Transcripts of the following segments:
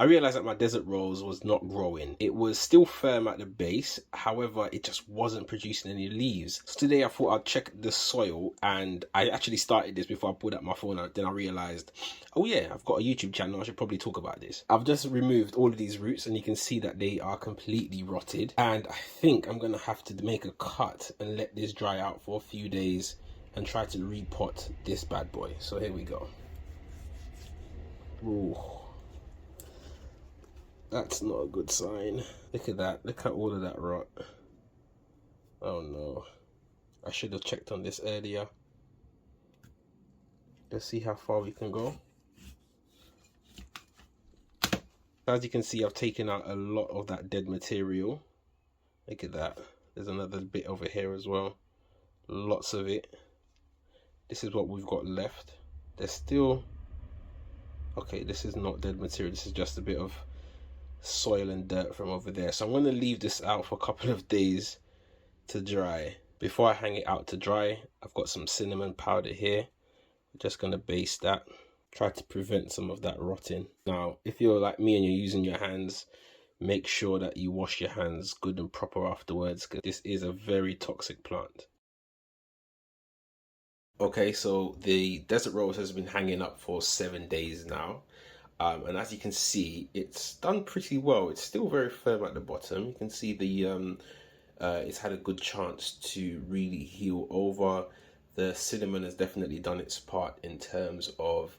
I realized that my desert rose was not growing. It was still firm at the base, however, it just wasn't producing any leaves. So today I thought I'd check the soil, and I actually started this before I pulled out my phone, and then I realized, oh yeah, I've got a YouTube channel, I should probably talk about this. I've just removed all of these roots, and you can see that they are completely rotted, and I think I'm gonna have to make a cut and let this dry out for a few days and try to repot this bad boy. So here we go. Ooh. That's not a good sign. Look at that. Look at all of that rot. Oh no. I should have checked on this earlier. Let's see how far we can go. As you can see, I've taken out a lot of that dead material. Look at that. There's another bit over here as well. Lots of it. This is what we've got left. There's still... Okay, this is not dead material. This is just a bit of soil and dirt from over there. So I'm going to leave this out for a couple of days to dry. Before I hang it out to dry, I've got some cinnamon powder here. I'm just going to baste that, try to prevent some of that rotting. Now, if you're like me and you're using your hands, make sure that you wash your hands good and proper afterwards, because this is a very toxic plant. Okay, so the desert rose has been hanging up for 7 days now. And as you can see, it's done pretty well. It's still very firm at the bottom. You can see the it's had a good chance to really heal over. The cinnamon has definitely done its part in terms of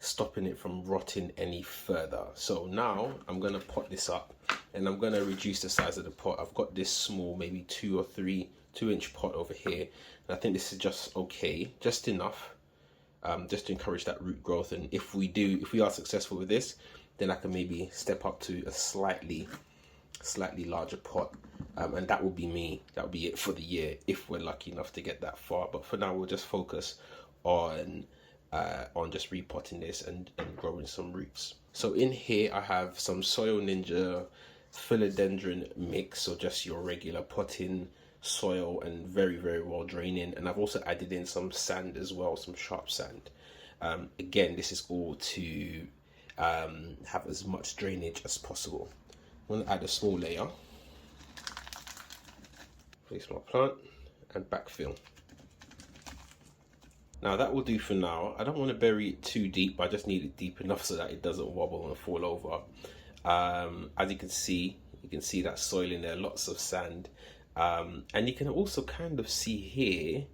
stopping it from rotting any further. So now I'm going to pot this up, and I'm going to reduce the size of the pot. I've got this small, maybe 2 or 3 2-inch pot over here, and I think this is just okay, just enough. Just to encourage that root growth. And if we are successful with this, then I can maybe step up to a slightly larger pot, and that will be me. That will be it for the year if we're lucky enough to get that far. But for now, we'll just focus on just repotting this and growing some roots. So in here I have some Soil Ninja philodendron mix, so just your regular potting soil, and very well draining. And I've also added in some sand as well, some sharp sand. Again, this is all to have as much drainage as possible. I'm going to add a small layer, place my plant, and backfill. Now that will do for now. I don't want to bury it too deep, I just need it deep enough so that it doesn't wobble and fall over. As you can see that soil in there, lots of sand. And you can also kind of see here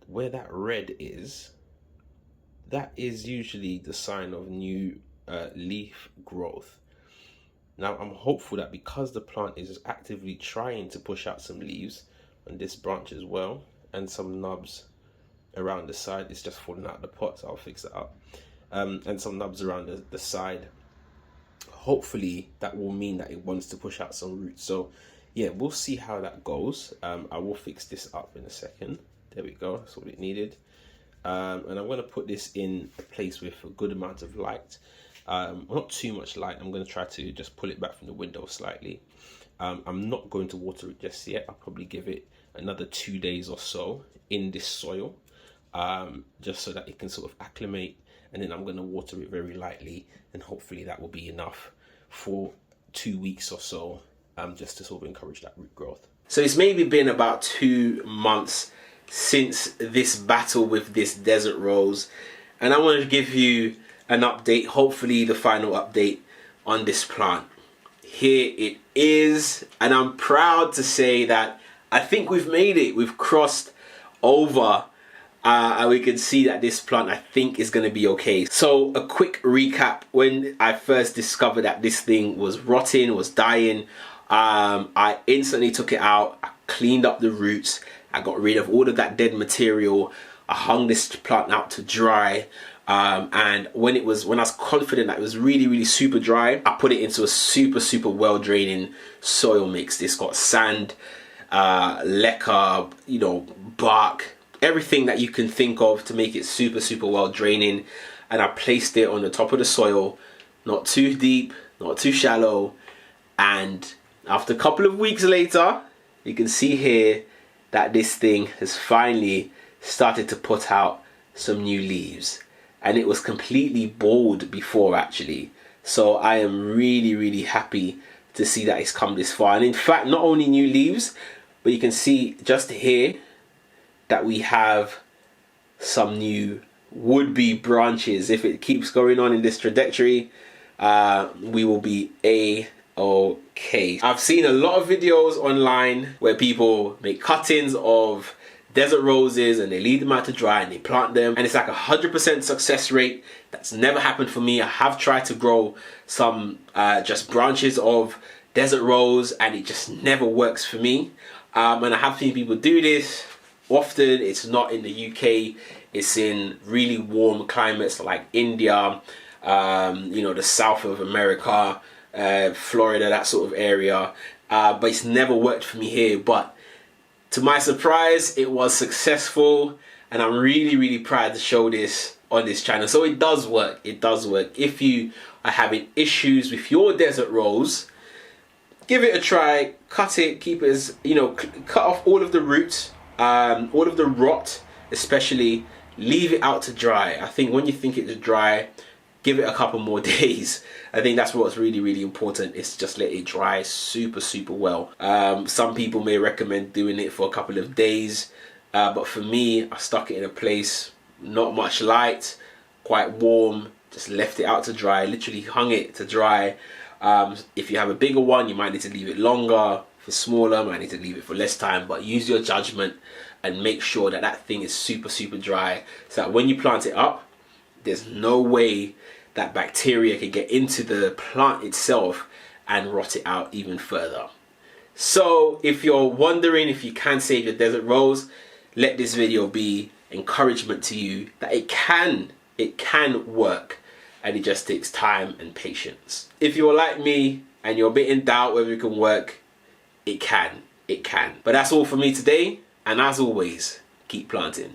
where that red is. That is usually the sign of new leaf growth. Now I'm hopeful that because the plant is actively trying to push out some leaves on this branch as well, and some nubs around the side, it's just falling out of the pot, so I'll fix it up, and some nubs around the side, hopefully that will mean that it wants to push out some roots. So yeah, we'll see how that goes. I will fix this up in a second. There we go, that's what it needed. And I'm going to put this in a place with a good amount of light. Not too much light. I'm going to try to just pull it back from the window slightly. I'm not going to water it just yet. I'll probably give it another 2 days or so in this soil, just so that it can sort of acclimate, and then I'm going to water it very lightly, and hopefully that will be enough for 2 weeks or so, just to sort of encourage that root growth. So it's maybe been about 2 months since this battle with this desert rose, and I wanted to give you an update, hopefully the final update on this plant. Here it is, and I'm proud to say that I think we've made it. We've crossed over, and we can see that this plant, I think, is going to be okay. So a quick recap: when I first discovered that this thing was rotting, was dying, I instantly took it out. I cleaned up the roots. I got rid of all of that dead material. I hung this plant out to dry. And when I was confident that it was really super dry, I put it into a super well draining soil mix. This got sand, leca, bark, everything that you can think of to make it super well draining. And I placed it on the top of the soil, not too deep, not too shallow. And after a couple of weeks later, you can see here that this thing has finally started to put out some new leaves. And it was completely bald before, actually. So I am really, really happy to see that it's come this far. And in fact, not only new leaves, but you can see just here that we have some new would-be branches. If it keeps going on in this trajectory, we will be A-okay. I've seen a lot of videos online where people make cuttings of desert roses and they leave them out to dry and they plant them, and it's like 100% success rate. That's never happened for me. I have tried to grow some just branches of desert rose and it just never works for me. And I have seen people do this often. It's not in the UK, it's in really warm climates like India, you know, the south of America, Florida, that sort of area. But it's never worked for me here. But to my surprise, it was successful, and I'm really, really proud to show this on this channel. So it does work. It does work. If you are having issues with your desert rose, give it a try. Cut it. Keep it as, you know, cut off all of the roots, all of the rot, especially. Leave it out to dry. I think when you think it's dry, give it a couple more days. I think that's what's really, really important, is just let it dry super, super well. Some people may recommend doing it for a couple of days, but for me, I stuck it in a place, not much light, quite warm, just left it out to dry, literally hung it to dry. If you have a bigger one, you might need to leave it longer. If it's smaller, you might need to leave it for less time, but use your judgment and make sure that that thing is super, super dry, so that when you plant it up, there's no way that bacteria can get into the plant itself and rot it out even further. So if you're wondering if you can save your desert rose, let this video be encouragement to you that it can work, and it just takes time and patience. If you're like me and you're a bit in doubt whether it can work, it can. But that's all for me today, and as always, keep planting.